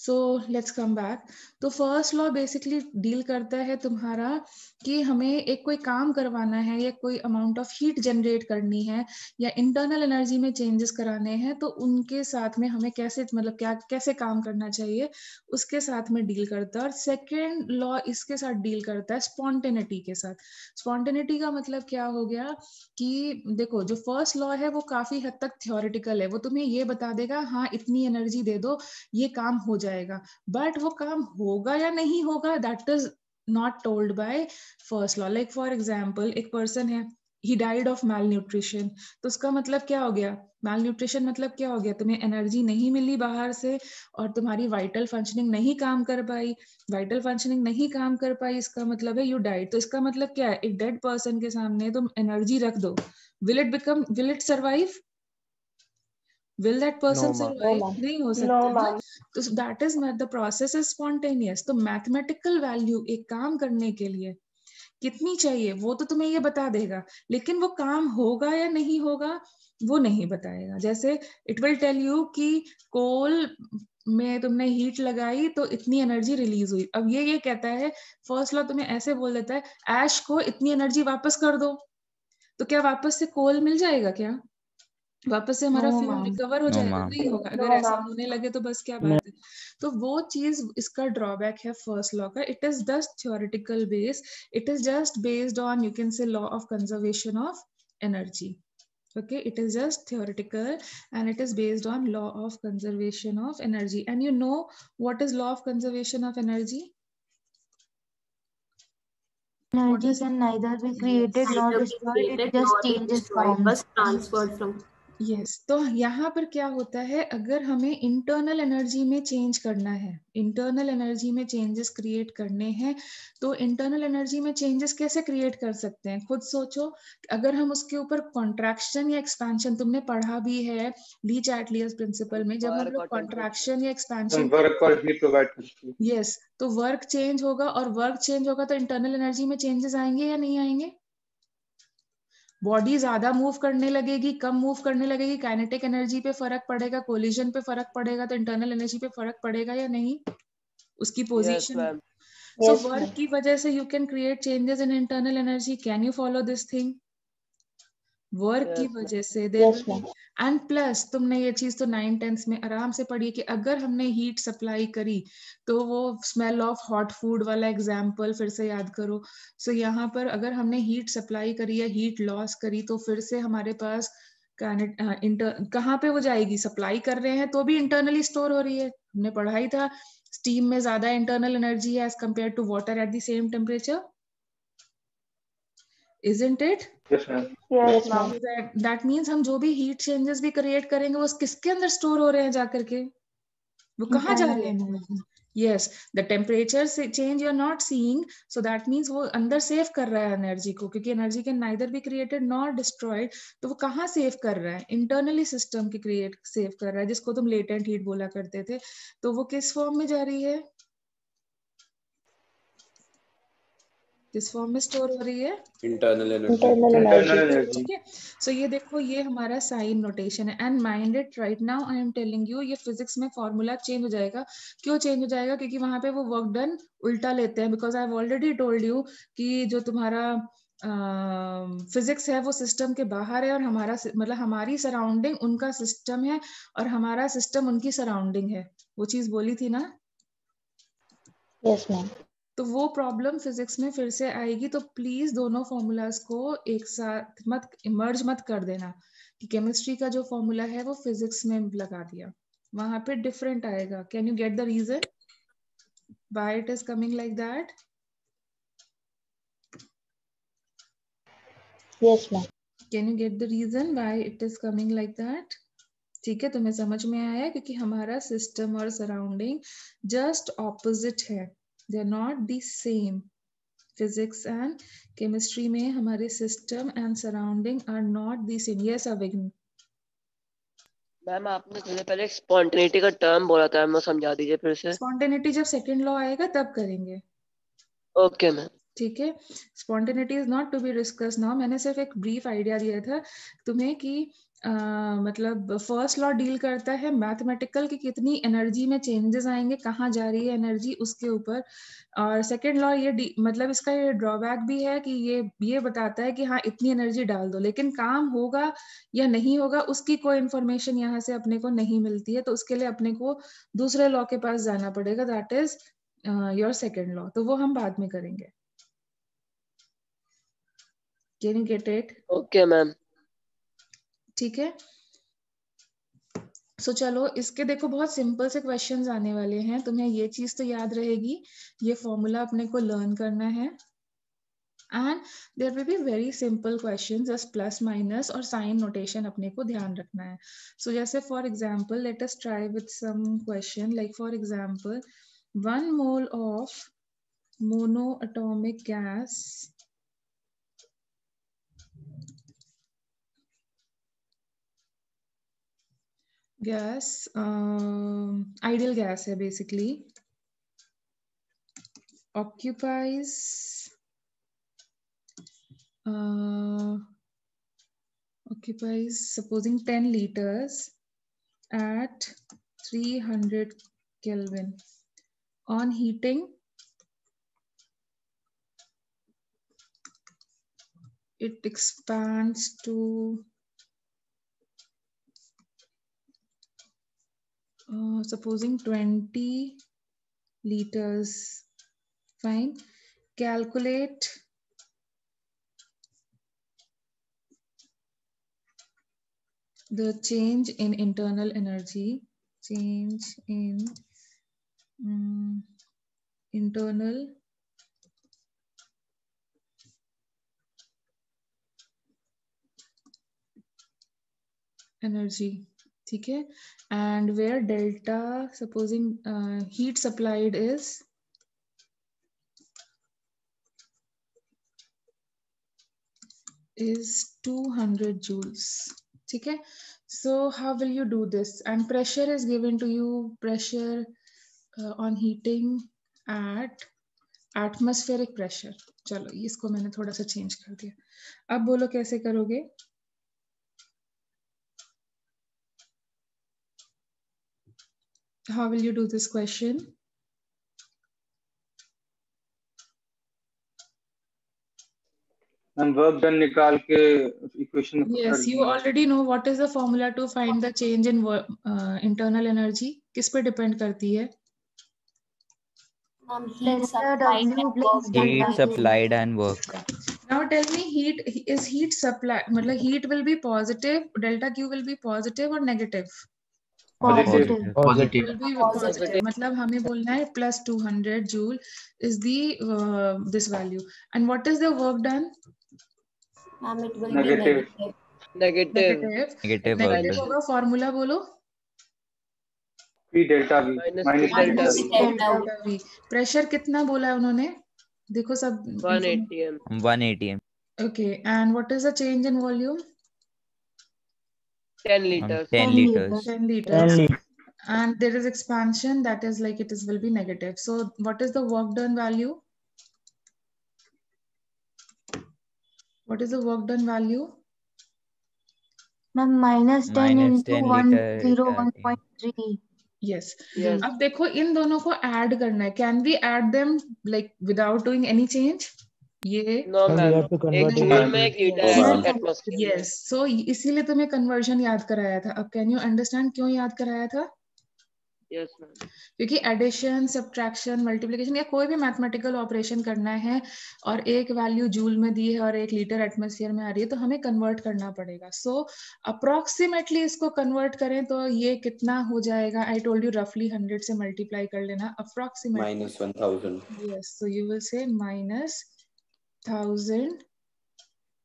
So let's come back. तो first law basically deal करता है तुम्हारा कि हमें एक कोई काम करवाना है या कोई अमाउंट ऑफ हीट जनरेट करनी है या इंटरनल एनर्जी में चेंजेस कराने हैं, तो उनके साथ में हमें कैसे मतलब क्या कैसे काम करना चाहिए उसके साथ में डील करता है। और सेकेंड लॉ इसके साथ डील करता है स्पॉन्टेनिटी के साथ। स्पॉन्टेनिटी का मतलब क्या हो गया कि देखो जो फर्स्ट लॉ है वो काफी हद तक थ्योरेटिकल है, वो तुम्हें ये बता देगा हाँ इतनी एनर्जी दे दो ये काम हो जाएगा, बट वो काम होगा या नहीं होगा that is not told by first law. Like for example एक पर्सन है, he died of malnutrition, तो उसका मतलब क्या हो गया, मैल न्यूट्रिशन मतलब क्या हो गया, तुम्हें एनर्जी नहीं मिली बाहर से और तुम्हारी वाइटल फंक्शनिंग नहीं काम कर पाई, वाइटल फंक्शनिंग नहीं काम कर पाई, इसका मतलब है यू डाइड। तो इसका मतलब क्या है, एक डेड पर्सन के सामने तुम एनर्जी रख दो, will it survive, will that person No, ma'am. survive? नहीं हो सकता ना। ma'am. तो that is the process is spontaneous। तो mathematical value एक काम करने के लिए कितनी चाहिए वो तो तुम्हें ये बता देगा, लेकिन वो काम होगा या नहीं होगा वो नहीं बताएगा। जैसे इट विल टेल यू कि कोल में तुमने हीट लगाई तो इतनी एनर्जी रिलीज हुई। अब ये कहता है फर्स्ट लॉ तुम्हें ऐसे बोल देता है ऐश को इतनी एनर्जी वापस कर दो, तो क्या वापस से कोल मिल जाएगा, क्या वापस से हमारा No, फ्यूल ma'am. रिकवर हो No, जाएगा? ma'am. नहीं होगा। अगर No, ऐसा ma'am. होने लगे तो बस क्या बात है। तो वो चीज इसका ड्रॉबैक है फर्स्ट लॉ का, it is just theoretical base, it is just based on you can say law of conservation of energy. Okay, it is just theoretical and it is based on law of conservation of energy. And you know what is law of conservation of energy? What Energy is can neither be created nor Neither be destroyed. It created just nor be changes destroyed, form. बस transferred from. Yes तो यहाँ पर क्या होता है, अगर हमें internal energy में चेंज करना है, इंटरनल एनर्जी में चेंजेस क्रिएट करने हैं, तो इंटरनल एनर्जी में चेंजेस कैसे क्रिएट कर सकते हैं, खुद सोचो। अगर हम उसके ऊपर कॉन्ट्रैक्शन या एक्सपेंशन, तुमने पढ़ा भी है ली चैटलियर्स प्रिंसिपल में, जब हम लोग कॉन्ट्रैक्शन या एक्सपेंशन वर्क और हीट प्रोवाइड करती है। यस तो वर्क चेंज होगा, और वर्क चेंज होगा तो इंटरनल एनर्जी में चेंजेस आएंगे या नहीं आएंगे? बॉडी ज्यादा मूव करने लगेगी, कम मूव करने लगेगी, काइनेटिक एनर्जी पे फर्क पड़ेगा, कोलिजन पे फर्क पड़ेगा, तो इंटरनल एनर्जी पे फर्क पड़ेगा या नहीं, उसकी पोजीशन। सो वर्क की वजह से you can create changes in internal energy. Can you follow this thing? Work की वजह से एंड प्लस तुमने ये चीज तो 9th-10th में आराम से पढ़ी कि अगर हमने हीट सप्लाई करी तो वो स्मेल ऑफ हॉट फूड वाला एग्जाम्पल फिर से याद करो। सो यहाँ पर अगर हमने हीट सप्लाई करी या हीट लॉस करी तो फिर से हमारे पास कहाँ पे वो जाएगी, सप्लाई कर रहे हैं तो भी इंटरनली स्टोर हो रही है। हमने पढ़ा ही था स्टीम में ज्यादा इंटरनल एनर्जी है as compare to water at the same temperature, isn't it? Yes, ma'am. Yes, ma'am. That means हम जो भी हीट चेंजेस भी क्रिएट करेंगे वो किसके अंदर स्टोर हो रहे हैं जाकर के, वो कहाँ जा रहे हैं? यस द टेम्परेचर से change you are not seeing, so that means वो अंदर सेव कर रहा है एनर्जी को, क्योंकि energy can neither be created not destroyed. तो वो कहाँ सेव कर रहा है? इंटरनली सिस्टम की क्रिएट सेव कर रहा है, जिसको तुम लेटेंट हीट बोला करते थे। तो वो किस फॉर्म में जा रही है, किस फॉर्म में स्टोर हो रही है? Internal energy. Internal energy. ठीक है। सो ये देखो ये हमारा साइन नोटेशन है and mind it right now I am telling you, ये फिजिक्स में फॉर्मूला चेंज हो जाएगा। क्यों चेंज हो जाएगा? क्योंकि वहां पे वो वर्क डन उल्टा लेते हैं, because I have already told you कि जो तुम्हारा फिजिक्स है वो सिस्टम के बाहर है और हमारा मतलब हमारी सराउंडिंग उनका सिस्टम है और हमारा सिस्टम उनकी सराउंडिंग है, वो चीज बोली थी ना। Yes, ma'am. तो वो प्रॉब्लम फिजिक्स में फिर से आएगी, तो प्लीज दोनों फॉर्मूलाज को एक साथ मर्ज मत कर देना कि केमिस्ट्री का जो फॉर्मूला है वो फिजिक्स में लगा दिया, वहां पे डिफरेंट आएगा। Can you get the reason why it is coming like that? Yes, ma'am. Can you get the reason why it is coming like that? ठीक है, तुम्हें समझ में आया? क्योंकि हमारा सिस्टम और सराउंडिंग जस्ट ऑपोजिट है, they are not the same. Physics and chemistry में हमारे system and surrounding are not the same. Yes Avighna. Ma'am आपने सबसे पहले स्पॉन्टेनिटी का टर्म बोला था, मैम समझा दीजिए फिर से। स्पॉन्टेनिटी जब सेकंड लॉ आएगा तब करेंगे। Okay ma'am. ठीक है, spontaneity is not to be discuss now. मैंने सिर्फ एक ब्रीफ आइडिया दिया था तुम्हें कि मतलब फर्स्ट लॉ डील करता है मैथमेटिकल की कितनी एनर्जी में चेंजेस आएंगे, कहाँ जा रही है एनर्जी उसके ऊपर। और सेकेंड लॉ ये मतलब इसका ये ड्रॉबैक भी है कि ये बताता है कि हाँ इतनी एनर्जी डाल दो, लेकिन काम होगा या नहीं होगा उसकी कोई इन्फॉर्मेशन यहाँ से अपने को नहीं मिलती है। तो उसके लिए अपने को दूसरे लॉ के पास जाना पड़ेगा, that is your second law. तो वो हम बाद में करेंगे। Can you get it? Okay ma'am. ठीक है। सो चलो इसके देखो बहुत सिंपल से क्वेश्चंस आने वाले हैं। तुम्हें ये चीज तो याद रहेगी, ये फॉर्मूला अपने को लर्न करना है। And there will be very simple questions, just plus minus और साइन नोटेशन अपने को ध्यान रखना है। सो जैसे for example let us try with some question like for example 1 mole of mono atomic gas ideal gas है basically, occupies supposing 10 liters at 300 Kelvin. On heating, it expands to supposing 20 liters. Fine. Calculate the change in internal energy. Change in internal energy. ठीक है. And where delta, supposing heat supplied is 200 joules. ठीक है. So how will you do this? And pressure is given to you, pressure on heating at atmospheric pressure. चलो इसको मैंने थोड़ा सा change कर दिया. अब बोलो कैसे करोगे? How will you do this question? हम वर्क डन निकाल के इक्वेशन में Yes, you already know what is the formula to find the change in internal energy. किस पे डिपेंड करती है? Heat supplied and work. Now tell me, heat supply, मतलब heat will be positive, delta Q will be positive or negative? Positive. Will be positive. मतलब हमें बोलना है plus 200 joule is the this value. And what is the work done? Negative. Negative. Negative होगा, formula बोलो. P delta V minus delta V. Pressure कितना बोला है उन्होंने? देखो सब 180 m. 180 m. Okay, and what is the change in volume? 10 liters. 10 liters. 10 liters. And there is expansion, that is like it will be negative. So what is the work done value? What is the work done value? minus 10 into 101.3. Yes. Yes. अब देखो इन दोनों को add करना है. Can we add them like without doing any change? ये No ma'am. एक joule में एक लीटर एटमॉस्फेयर. Yes. So इसीलिए तुम्हें कन्वर्जन याद कराया था. अब कैन यू अंडरस्टैंड क्यों याद कराया था? Yes ma'am. क्योंकि एडिशन, सब्ट्रैक्शन, मल्टीप्लिकेशन या कोई भी मैथमेटिकल ऑपरेशन करना है और एक वैल्यू जूल में दी है और 1 लीटर एटमॉस्फेयर में आ रही है तो हमें कन्वर्ट करना पड़ेगा. सो अप्रोक्सीमेटली इसको कन्वर्ट करें तो ये कितना हो जाएगा? आई टोल्ड यू रफली 100 से मल्टीप्लाई कर लेना. Approximately -1000. Yes, so you will say -1000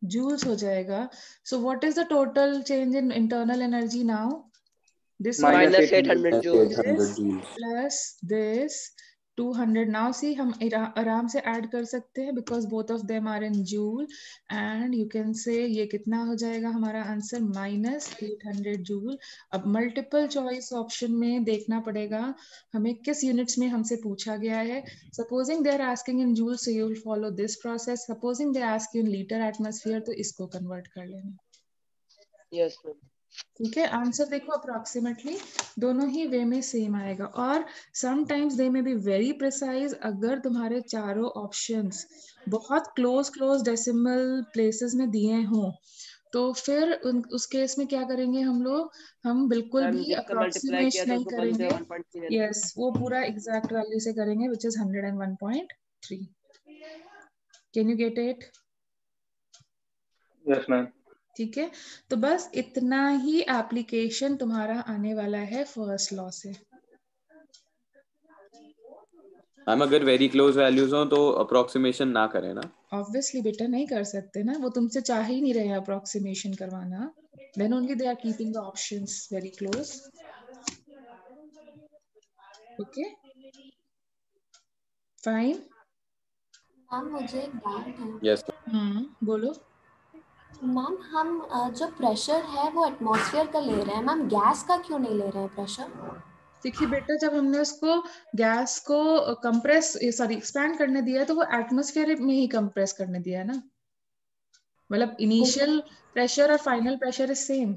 joules हो जाएगा. So what is the total change in internal energy now? This minus 800 joules. plus this 200. Now see हम आराम से ऐड कर सकते हैं because both of them are in joule and you can say ये कितना हो जाएगा हमारा आंसर? -800 joule. अब मल्टीपल चॉइस ऑप्शन में देखना पड़ेगा हमें किस यूनिट्स में हमसे पूछा गया है. Supposing they are asking in joule, so you will follow this process. Supposing they ask you in liter atmosphere, तो इसको कन्वर्ट कर लेना. Yes ma'am. ठीक है, आंसर देखो अप्रोक्सीमेटली दोनों ही वे में सेम आएगा। और समटाइम्स दे में बी वेरी प्रिसाइज, अगर तुम्हारे चारों ऑप्शंस बहुत क्लोज डेसिमल प्लेसेस में दिए हों तो फिर उस केस में क्या करेंगे हम लोग, हम बिल्कुल मैम भी जिसका मल्टीप्लाई किया अप्रोक्सीमेशन था नहीं उसको 1 से करेंगे। 1.3 यस, वो पूरा एग्जैक्ट वैल्यू से करेंगे which is 101.3। Can you get it? Yes ma'am. ठीक है, तो बस इतना ही एप्लीकेशन तुम्हारा आने वाला है फर्स्ट लॉ से। हम अगर वेरी क्लोज वैल्यूज हो तो अप्रोक्सीमेशन ना करें ना? ऑब्वियसली बेटा नहीं कर सकते ना, वो तुमसे चाह ही नहीं रहे अप्रोक्सीमेशन करवाना। Then only they are keeping the options very close. Okay fine. Ma'am मुझे एक डाउट है। यस बोलो। मैम हम जो प्रेशर है वो एटमॉस्फेयर का ले रहे हैं, मैम गैस का क्यों नहीं ले रहे हैं प्रेशर? देखिए बेटा, जब हमने उसको गैस को कंप्रेस एक्सपैंड करने दिया है तो वो एटमॉस्फेयर में ही कंप्रेस करने दिया है ना, मतलब इनिशियल प्रेशर और फाइनल प्रेशर इज सेम।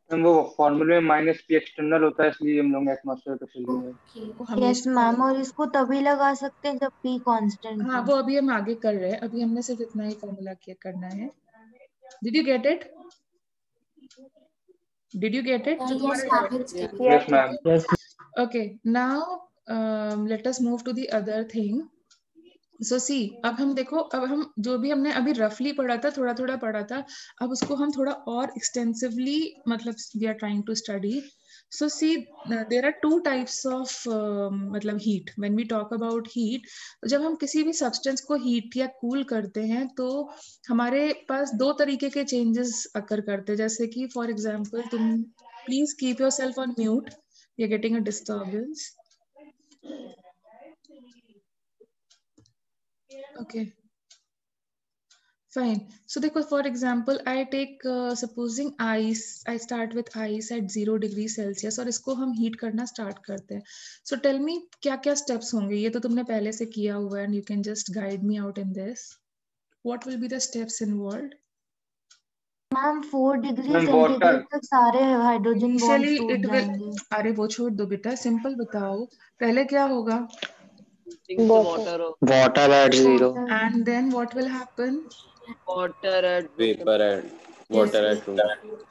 वो फॉर्मूले में माइनस पी एक्सटर्नल होता है, इसलिए हम लोग एटमॉस्फेयर का चल रहे हैं। यस मैम, और इसको तभी लगा सकते हैं जब पी कांस्टेंट हाँ, हो। वो अभी हम आगे कर रहे हैं, अभी हमने सिर्फ इतना ही फॉर्मूला किया करना है। Did you get it? Did you get it? जो यस तुम्हारा ma'am, it's yes ma'am. okay now let us move to the other thing. so see, अब हम देखो, अब हम जो भी हमने अभी रफली पढ़ा था, थोड़ा थोड़ा पढ़ा था, अब उसको हम थोड़ा और एक्सटेंसिवली मतलब we are trying to study. so see, there are two types of मतलब heat. when we talk about heat, तो जब हम किसी भी सब्सटेंस को हीट या कूल करते हैं तो हमारे पास दो तरीके के चेंजेस अकर करते हैं। जैसे कि फॉर एग्जांपल, तुम please keep yourself on mute, you're getting a disturbance. Okay, fine. So देखो, for example I take supposing ice, I start with ice at 0 degree Celsius और इसको हम हीट करना स्टार्ट करते हैं। So tell me क्या क्या स्टेप्स होंगे? ये तो तुमने पहले से किया हुआ है and you can just guide me out in this. What will be the steps involved? Ma'am 4 degree ma'am centigrade water. तक सारे हाइड्रोजन बॉन्ड्स Initially टूट it will, जाएंगे। अरे वो छोड़ दो बेटा, सिंपल बताओ पहले क्या होगा। Water water at 0। And then what will happen? Water at vapour at Yes, water at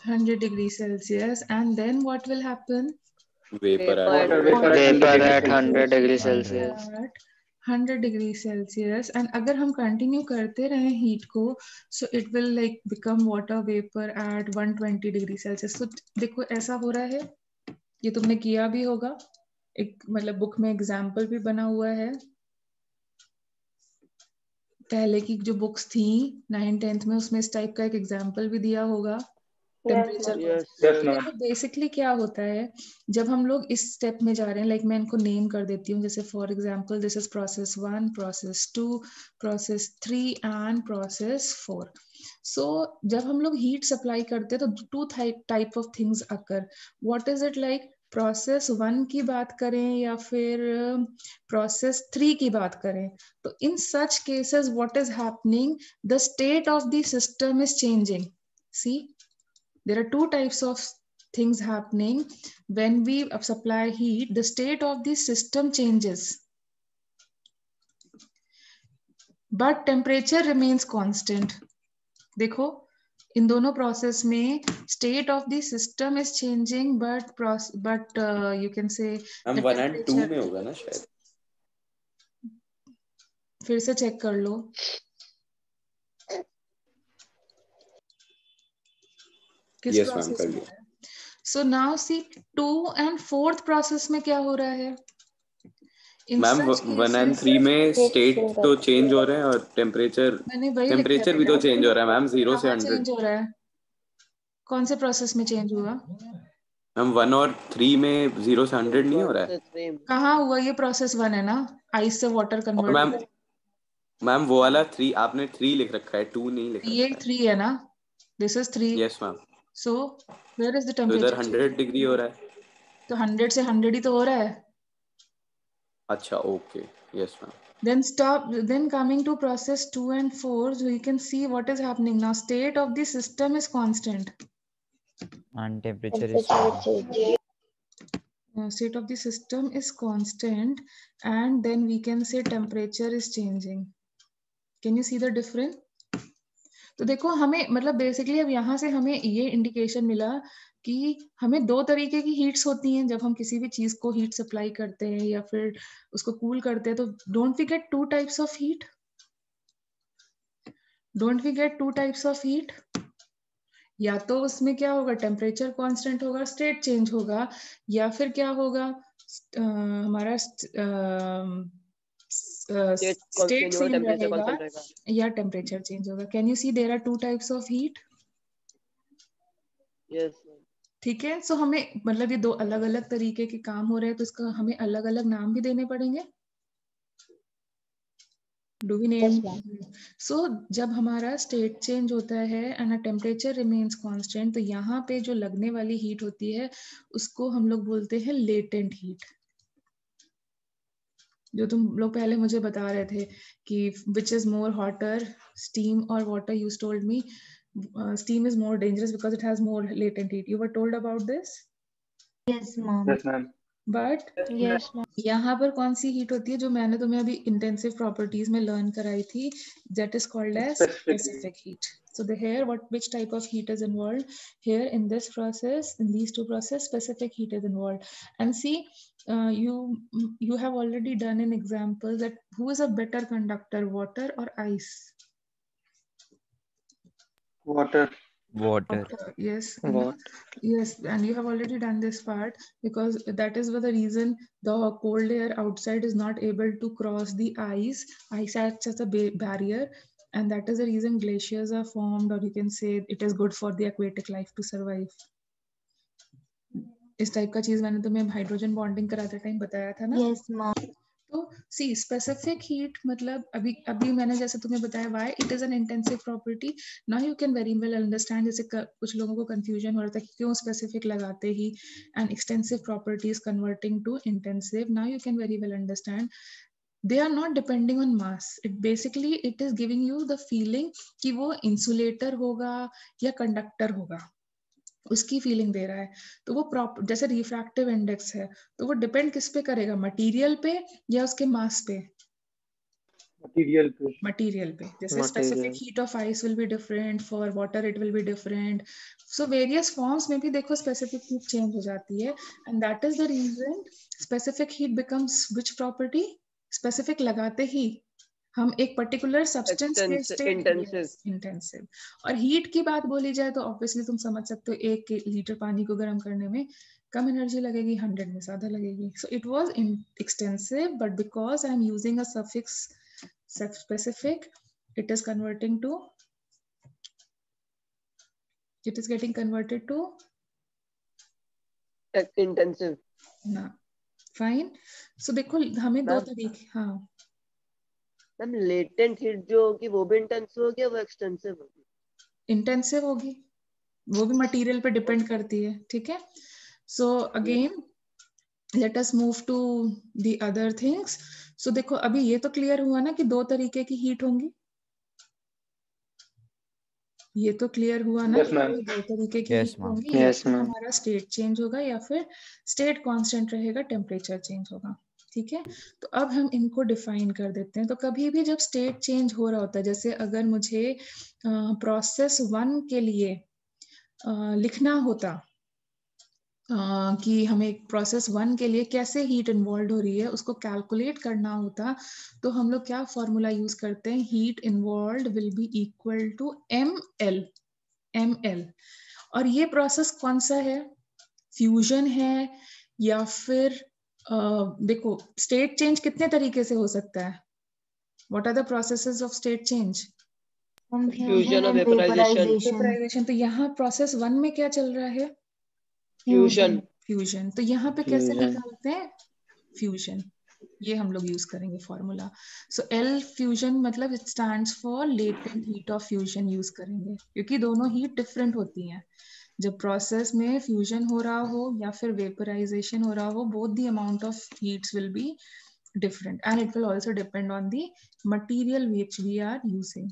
100 degrees Celsius. And then what will happen? Vapour vapour at at 100 degree Celsius. 100 degree Celsius. And अगर हम continue करते रहे heat को, so it will like become water vapour at 120 degree Celsius. तो देखो ऐसा हो रहा है, ये तुमने किया भी होगा, एक मतलब बुक में एग्जाम्पल भी बना हुआ है, पहले की जो बुक्स थी 9th-10th में, उसमें इस टाइप का एक एग्जाम्पल भी दिया होगा टेम्परेचर। देखो बेसिकली क्या होता है, जब हम लोग इस स्टेप में जा रहे हैं, लाइक मैं इनको नेम कर देती हूँ, जैसे for example this is process 1, process 2, process 3 and process 4। सो जब हम लोग हीट सप्लाई करते हैं तो two type of things occur. What is it like? Process 1 की बात करें या फिर प्रोसेस 3 की बात करें, तो in such cases what is happening, the state of the system is changing. See, there are two types of things happening when we supply heat. The state of the system changes, but temperature remains constant. देखो इन दोनों process में state of the system is changing, but you can say हम 1 and 2 में होगा ना शायद। फिर से चेक कर लो। किस Yes, प्रोसेस ma'am, में? So now see 2 and 4th process में क्या हो रहा है? मैम 1 and 3 में स्टेट तो चेंज हो रहे हैं और टेम्परेचर भी तो चेंज हो रहा है मैम, 0 से 100 चेंज हो रहा है। कौन से प्रोसेस में चेंज हुआ? हम 1 और 3 में 0 से 100 नहीं हो रहा है। कहाँ हुआ? ये प्रोसेस 1 है ना, आइस से वाटर कन्वर्ट। मैम वो वाला 3 आपने 3 लिख रखा है, 2 नहीं लिख रखा है। ये 3 है ना, this is 3। Yes ma'am. So where is the तो टेम्परेचर? इधर 100 डिग्री हो रहा है। तो 100 से 100 ही तो हो रहा है। अच्छा, okay, yes ma'am. Then coming to process 2 and 4, so you can see what is happening now. State of the system is constant. and temperature is changing. State of the system is constant and then we can say temperature is changing. Can you see the difference? तो देखो हमें मतलब basically अब यहाँ से हमें ये indication मिला कि हमें दो तरीके की हीट्स होती हैं जब हम किसी भी चीज को हीट सप्लाई करते हैं या फिर उसको कूल करते हैं. तो don't we get two types of heat? Don't we get two types of heat? या तो उसमें क्या होगा, टेम्परेचर कांस्टेंट होगा, स्टेट चेंज होगा, या फिर क्या होगा, हमारा स्टेट सेम रहेगा या टेम्परेचर चेंज होगा. Can you see there are two types of heat? Yes. ठीक है. सो हमें मतलब ये दो अलग अलग तरीके के काम हो रहे हैं तो इसका हमें अलग अलग नाम भी देने पड़ेंगे. Do we name? So जब हमारा स्टेट चेंज होता है एंड टेम्परेचर रिमेन्स कांस्टेंट तो यहाँ पे जो लगने वाली हीट होती है उसको हम लोग बोलते हैं लेटेंट हीट. जो तुम लोग पहले मुझे बता रहे थे कि which is more hotter, steam or water, you told me steam is more dangerous because it has more latent heat. You were told about this? Yes, ma'am. Yes, ma'am. But यहाँ पर कौन सी हीट होती है जो मैंने तुम्हें अभी intensive properties में लर्न कराई थी, that is called as specific heat. So the here which type of heat is involved here in this process, in these two process, specific heat is involved. And see, you have already done an example that who is a better conductor, water or ice? Water. Yes. Water. Yes, and you have already done this part because that is the reason the cold air outside is not able to cross the ice. Ice acts as a barrier, and that is the reason glaciers are formed, or you can say it is good for the aquatic life to survive. इस type का चीज मैंने तुम्हें hydrogen bonding कराते time बताया था ना. Yes, ma'am. तो सी स्पेसिफिक हीट मतलब अभी मैंने जैसे तुम्हें बताया why it is an intensive property. Now you can very well understand. जैसे कुछ लोगों को कंफ्यूजन हो रहा था कि क्यों स्पेसिफिक लगाते ही and extensive property is converting to intensive. Now you can very well understand they are not depending on mass. It basically it is giving you the feeling कि वो insulator होगा या conductor होगा, उसकी फीलिंग दे रहा है. तो वो प्रॉपर जैसे रिफ्रैक्टिव इंडेक्स है तो वो डिपेंड किस पे करेगा, मटेरियल पे या उसके मास पे? मटेरियल पे. जैसे specific heat of ice will be different, for water it will be different. So various forms में भी देखो स्पेसिफिक हीट चेंज हो जाती है and that is the reason specific heat becomes which property. Specific लगाते ही हम एक पर्टिकुलर सब्सटेंस के स्टेट इंटेंसिव. और हीट की बात बोली जाए तो ऑब्वियसली तुम समझ सकते हो 1 लीटर पानी को गर्म करने में कम एनर्जी लगेगी, 100 में ज्यादा लगेगी. So it was extensive but because I am using a suffix specific, it is converting to, it is getting converted to intensive. ना फाइन. सो देखो हमें दो तरीके. हाँ मैम लेटेंट हीट जो होगी वो भी इंटेंसिव होगी या वो एक्सटेंसिव होगी? इंटेंसिव होगी, वो भी मटेरियल पे डिपेंड करती है. ठीक है. So again let us move to the other things. So देखो अभी ये तो क्लियर हुआ ना कि दो तरीके की हीट होंगी. ये तो क्लियर हुआ ना. yes, दो तरीके की हीट होंगी. हमारा स्टेट चेंज होगा या फिर स्टेट कांस्टेंट रहेगा, टेम्परेचर चेंज होगा. ठीक है. तो अब हम इनको डिफाइन कर देते हैं. तो कभी भी जब स्टेट चेंज हो रहा होता है, जैसे अगर मुझे प्रोसेस 1 के लिए लिखना होता कि हमें प्रोसेस 1 के लिए कैसे हीट इन्वॉल्व हो रही है उसको कैलकुलेट करना होता, तो हम लोग क्या फॉर्मूला यूज करते हैं, heat involve will be equal to ml. और ये प्रोसेस कौन सा है, फ्यूजन है या फिर देखो स्टेट चेंज कितने तरीके से हो सकता है. What are the processes of state change? Fusion और वेपराइजेशन. तो यहाँ प्रोसेस 1 में क्या चल रहा है, फ्यूजन. तो यहाँ पे कैसे निकालते हैं फ्यूजन, ये हम लोग यूज करेंगे फॉर्मूला. सो L फ्यूजन मतलब it stands for latent heat of fusion use करेंगे, क्योंकि दोनों हीट डिफरेंट होती हैं. जब प्रोसेस में फ्यूजन हो रहा हो या फिर वेपराइजेशन हो रहा हो, both the amount of heats will be different and it will also depend on the material which we are using.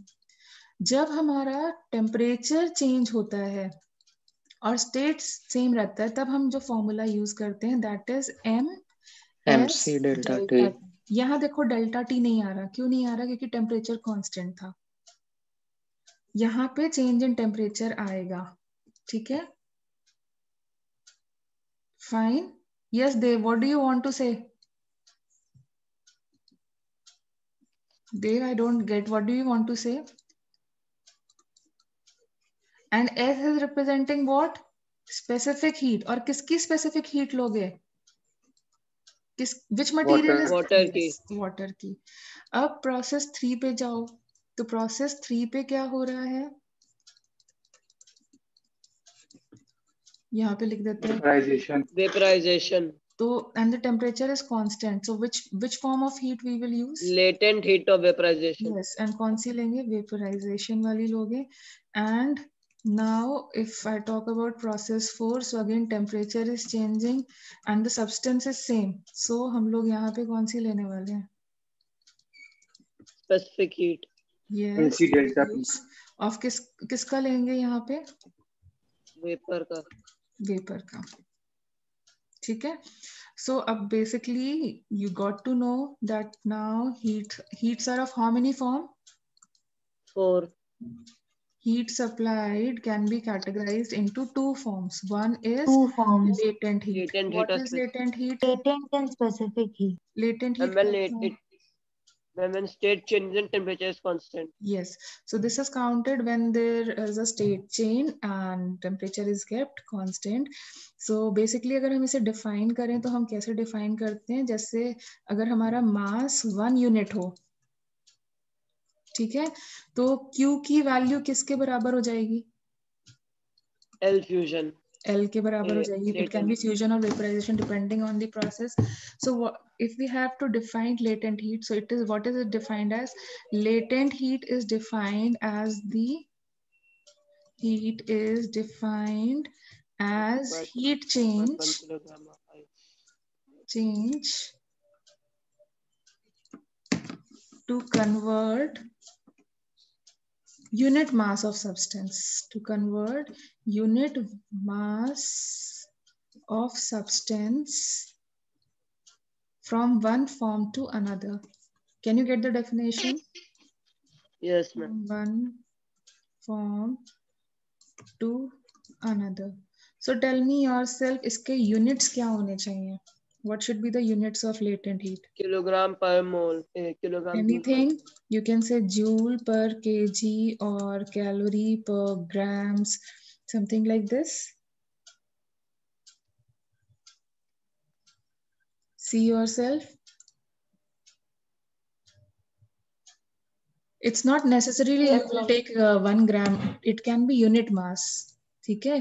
जब हमारा टेम्परेचर चेंज होता है और स्टेट सेम रहता है, तब हम जो फॉर्मूला यूज करते हैं that is MC delta T। यहाँ देखो डेल्टा टी नहीं आ रहा, क्यों नहीं आ रहा? क्योंकि टेम्परेचर कांस्टेंट था। यहाँ पे चेंज इन टेम्परेचर आएगा, ठीक है, fine. Yes Dev, what do you want to say? Dev, I don't get, what do you want to say? And S is representing what? Specific heat। और किसकी specific heat लोगे? which material is water की। water की। अब process 3 पे जाओ, तो process 3 पे क्या हो रहा है? यहाँ पे लिख देते हैं vaporization। तो and the temperature is constant, so which form of heat we will use? latent heat of vaporization। yes, and कौन सी लेंगे? vaporization वाली लोगे। and now if I talk about process 4, so again temperature is changing and the substance is same, so हम लोग यहाँ पे कौन सी लेने वाले हैं? specific heat। yes, of किसका लेंगे यहाँ पे? वेपर का। वेपर का, ठीक है। So basically you got to know that now heats are of how many form? 4। Heat supplied can be categorized into 2 forms. One is latent heat. What is latent heat? Latent and specific heat. Latent heat when state change in temperature is constant। yes, so this is counted when there is a state change and temperature is kept constant. So basically अगर हम इसे define करें तो हम कैसे define करते हैं? जैसे अगर हमारा mass 1 unit हो, ठीक है, तो Q की वैल्यू किसके बराबर हो जाएगी? L fusion। L के बराबर हो जाएगी। It can be fusion or vaporization depending on the process. So if we have to define latent heat, so it is, what is it defined as? Latent heat is defined as heat change to convert unit mass of substance, from one form to another. Can you get the definition? Yes, ma'am। One form to another. So tell me yourself, इसके units क्या होने चाहिए? What should be the units of latent heat? Kilogram पर मोल। Kilogram. Anything you can say, joule per kg or calorie per grams, something like this. See yourself. It's not necessarily you will take 1 gram. It can be unit mass. ठीक है,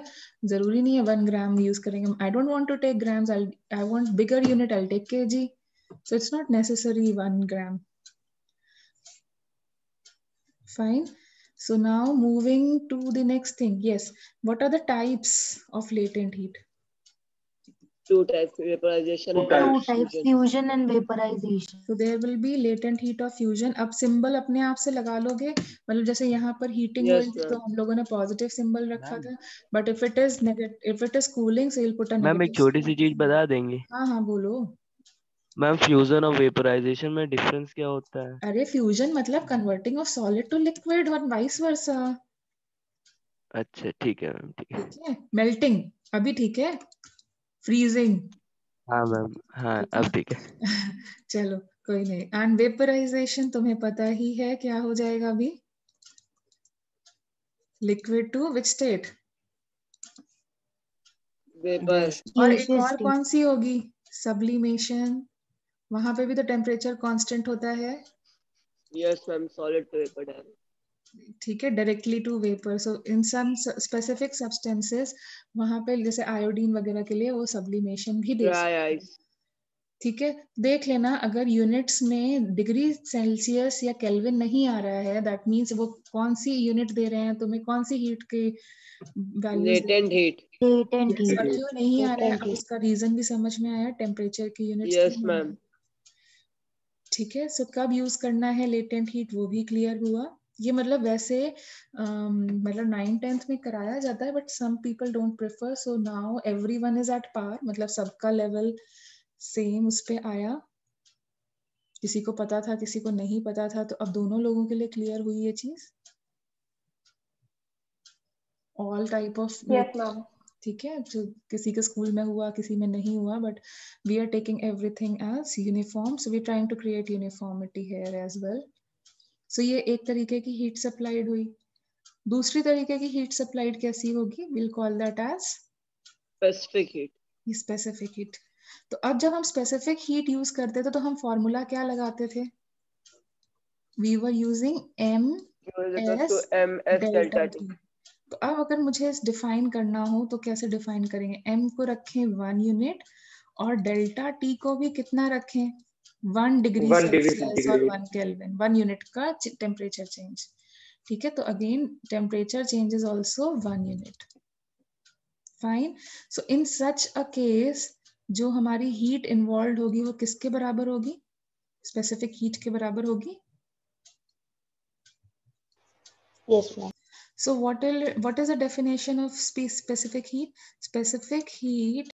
जरूरी नहीं है 1 gram use करेंगे। I don't want to take grams. I want bigger unit. I'll take kg. So it's not necessary 1 gram. Fine. So now moving to the next thing. Yes. What are the types of latent heat? 2 types, vaporization and fusion and vaporization. So there will be latent heat of fusion. अब symbol अपने आप से लगा लोगे, मतलब जैसे यहाँ पर heating yes, तो हम लोगों ने positive symbol रखा था, but if it is negative, if it is cooling, so you'll put a negative। Ma'am एक छोटी सी चीज बता देंगे? हाँ हाँ बोलो। मैम फ्यूजन और वेपोराइजेशन में डिफरेंस क्या होता है? अरे फ्यूजन मतलब converting of solid to liquid और वाइस वर्सा। अच्छा ठीक है मैम, ठीक है। मेल्टिंग अभी ठीक है, फ्रीजिंग हाँ मैम, हाँ अब ठीक है। चलो कोई नहीं। एंड वेपोराइजेशन तुम्हें पता ही है क्या हो जाएगा अभी? Liquid to which state? Vapour. और एक और कौन सी होगी? सब्लिमेशन। वहां पे भी तो टेम्परेचर कांस्टेंट होता है। Yes ma'am, solid to vapour. ठीक है, directly to vapour. So in some specific substances वहां पे जैसे आयोडीन वगैरह के लिए वो सब्लिमेशन भी दे सकते हैं। ठीक है, देख लेना अगर यूनिट्स में डिग्री सेल्सियस या केल्विन नहीं आ रहा है, दैट मींस वो कौन सी यूनिट दे रहे हैं तुम्हें, कौन सी हीट के वैल्यूज? Latent heat. क्यों नहीं आ रहा है? अब उसका रीजन भी समझ में आया, टेम्परेचर की यूनिट्स। Yes ma'am. ठीक है, सो कब यूज करना है लेटेंट हीट वो भी क्लियर हुआ। ये मतलब वैसे मतलब 9th-10th में कराया जाता है, but some people don't prefer, so now everyone is at par, मतलब सबका लेवल सेम उस पे आया। किसी को पता था, किसी को नहीं पता था, तो अब दोनों लोगों के लिए क्लियर हुई ये चीज। All type of, yes ma'am. ठीक है, जो किसी के स्कूल में हुआ, किसी में नहीं हुआ, but we are taking everything as uniform, so we trying to create uniformity here as well. So ये एक तरीके की हीट सप्लाइड हुई। दूसरी तरीके की हीट सप्लाइड कैसी होगी? Will call that as specific heat. Specific heat. तो अब जब हम स्पेसिफिक हीट यूज करते थे तो हम फॉर्मूला क्या लगाते थे? We were using MS delta T। तो अब अगर मुझे डिफाइन करना हो तो कैसे डिफाइन करेंगे? M को रखें 1 यूनिट और डेल्टा T को भी कितना रखें? 1 डिग्री सेल्सियस और 1 केल्विन, 1 यूनिट का टेम्परेचर चेंज। ठीक है, तो again temperature change is also 1 unit. Fine. So in such a case जो हमारी हीट इन्वॉल्व होगी वो किसके बराबर होगी? स्पेसिफिक हीट के बराबर होगी। Yes ma'am. So what is the definition of specific heat? Specific heat